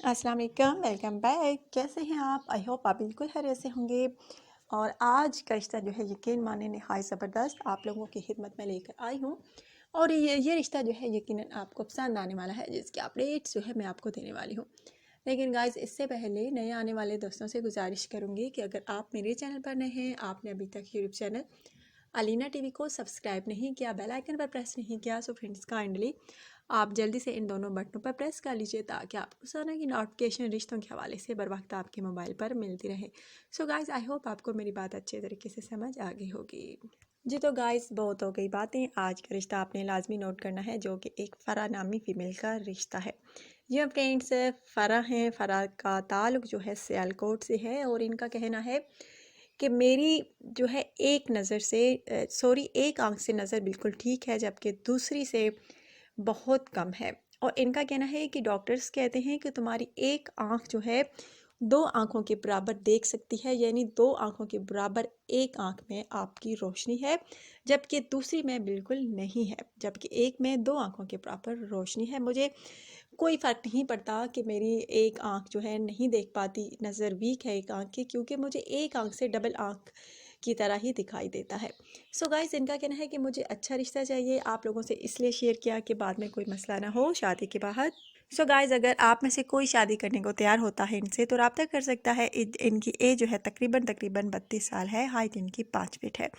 अस्सलाम वालेकुम, welcome back. कैसे हैं आप? आई होप आप बिल्कुल खैरियत से होंगे। और आज का रिश्ता जो है यकीन माने नहायत ज़बरदस्त आप लोगों की खिदमत में लेकर आई हूँ। और ये रिश्ता जो है यकीनन आपको पसंद आने वाला है, जिसकी अपडेट्स जो है मैं आपको देने वाली हूँ। लेकिन गाइस, इससे पहले नए आने वाले दोस्तों से गुजारिश करूँगी कि अगर आप मेरे चैनल पर नए हैं, आपने अभी तक यूट्यूब चैनल अलीना टीवी को सब्सक्राइब नहीं किया, बेल आइकन पर प्रेस नहीं किया, सो फ्रेंड्स काइंडली आप जल्दी से इन दोनों बटनों पर प्रेस कर लीजिए ताकि आपको रोज़ाना की नोटिफिकेशन रिश्तों के हवाले से बर वक्त आपके मोबाइल पर मिलती रहे। सो गाइस, आई होप आपको मेरी बात अच्छे तरीके से समझ आ गई होगी। जी तो गाइस, बहुत हो गई बातें। आज का रिश्ता आपने लाजमी नोट करना है, जो कि एक फ़रा नामी फ़ीमेल का रिश्ता है। ये फ्रेंड्स फ़रा हैं। फ़रा का ताल्लुक जो है सियालकोट से है और इनका कहना है कि मेरी जो है एक नज़र से सॉरी एक आंख से नज़र बिल्कुल ठीक है, जबकि दूसरी से बहुत कम है। और इनका कहना है कि डॉक्टर्स कहते हैं कि तुम्हारी एक आंख जो है दो आंखों के बराबर देख सकती है, यानी दो आंखों के बराबर एक आंख में आपकी रोशनी है, जबकि दूसरी में बिल्कुल नहीं है। जबकि एक में दो आंखों के बराबर रोशनी है। मुझे कोई फ़र्क नहीं पड़ता कि मेरी एक आंख जो है नहीं देख पाती, नज़र वीक है एक आंख की, क्योंकि मुझे एक आंख से डबल आंख की तरह ही दिखाई देता है। सो गाइस, इनका कहना है कि मुझे अच्छा रिश्ता चाहिए। आप लोगों से इसलिए शेयर किया कि बाद में कोई मसला ना हो शादी के बाद। सो गाइस, अगर आप में से कोई शादी करने को तैयार होता है इनसे, तो रब्ता कर सकता है। इनकी एज जो है तकरीबन 32 साल है। हाइट इनकी 5 फीट है।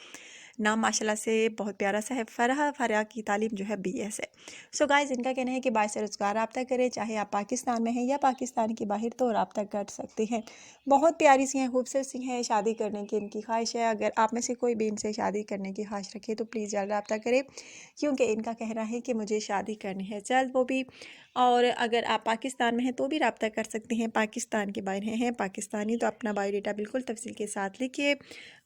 नाम माशाल्लाह से बहुत प्यारा सा है। फ़रा की तालीम जो है BS है। सो गाइस, इनका कहना है कि बाइस रोज़गार रब्ता करें, चाहे आप पाकिस्तान में हैं या पाकिस्तान के बाहर, तो रब्ता कर सकते हैं। बहुत प्यारी सी हैं, खूबसूरत सी हैं। शादी करने की इनकी ख्वाहिश है। अगर आप में से कोई भी इनसे शादी करने की ख्वाहिश रखे तो प्लीज़ जल्द रब्ता करें, क्योंकि इनका कहना है कि मुझे शादी करनी है जल्द, वो भी। और अगर आप पाकिस्तान में हैं तो भी रब्ता कर सकते हैं। पाकिस्तान के बाहर हैं पाकिस्तानी, तो अपना बायोडाटा बिल्कुल तफसील के साथ लिखिए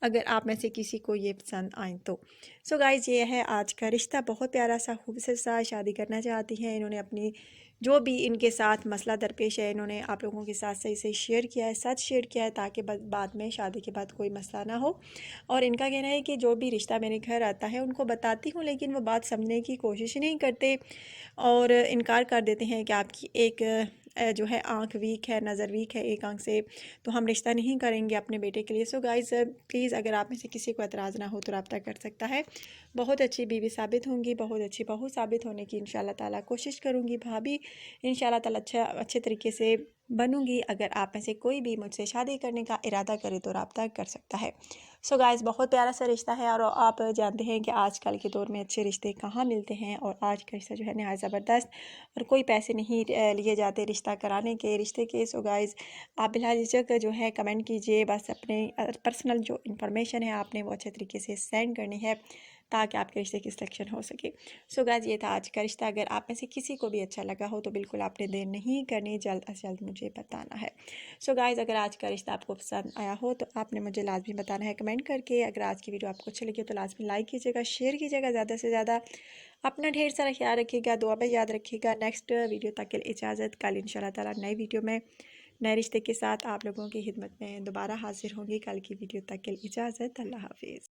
अगर आप में से किसी को ये पसंद आए तो। सो गाइज, ये है आज का रिश्ता। बहुत प्यारा सा खूबसूरत सा, शादी करना चाहती हैं। इन्होंने अपनी जो भी इनके साथ मसला दरपेश है, इन्होंने आप लोगों के साथ सही सही शेयर किया है, सच शेयर किया है, ताकि बाद में शादी के बाद कोई मसला ना हो। और इनका कहना है कि जो भी रिश्ता मेरे घर आता है उनको बताती हूँ, लेकिन वो बात समझने की कोशिश नहीं करते और इनकार कर देते हैं कि आपकी एक जो है आंख वीक है, नज़र वीक है एक आंख से, तो हम रिश्ता नहीं करेंगे अपने बेटे के लिए। सो गाइज़, प्लीज़ अगर आप में से किसी को एतराज़ ना हो तो रब्ता कर सकता है। बहुत अच्छी बीवी साबित होंगी, बहुत अच्छी बहू साबित होने की इंशाल्लाह ताला कोशिश करूँगी। भाभी इंशाल्लाह ताला अच्छे तरीके से बनूंगी। अगर आप में से कोई भी मुझसे शादी करने का इरादा करे तो रब्ता कर सकता है। सो गाइज़, बहुत प्यारा सा रिश्ता है। और आप जानते हैं कि आजकल के दौर में अच्छे रिश्ते कहाँ मिलते हैं, और आज का रिश्ता जो है नहायत ज़बरदस्त, और कोई पैसे नहीं लिए जाते रिश्ता कराने के, रिश्ते के। सो गाइज़, आप बिला झिझक जो है कमेंट कीजिए। बस अपने पर्सनल जो इन्फॉर्मेशन है आपने वो अच्छे तरीके से सेंड करनी है, ताकि आपके रिश्ते की सिलेक्शन हो सके। सो गाइज़, ये था आज का रिश्ता। अगर आप में से किसी को भी अच्छा लगा हो तो बिल्कुल आपने देर नहीं करनी, जल्द अज जल्द मुझे बताना है। सो गाइज़, अगर आज का रिश्ता आपको पसंद आया हो तो आपने मुझे लाजमी बताना है कमेंट करके। अगर आज की वीडियो आपको अच्छी लगी हो तो लाजमी लाइक कीजिएगा, शेयर कीजिएगा ज़्यादा से ज़्यादा। अपना ढेर सारा ख्याल रखिएगा, दुआ में याद रखिएगा। नेक्स्ट वीडियो तक के लिए इजाज़त। कल इंशाल्लाह ताला नई वीडियो में नए रिश्ते के साथ आप लोगों की खिदमत में दोबारा हाजिर होंगी। कल की वीडियो तक के लिए इजाज़त। अल्लाह हाफिज़।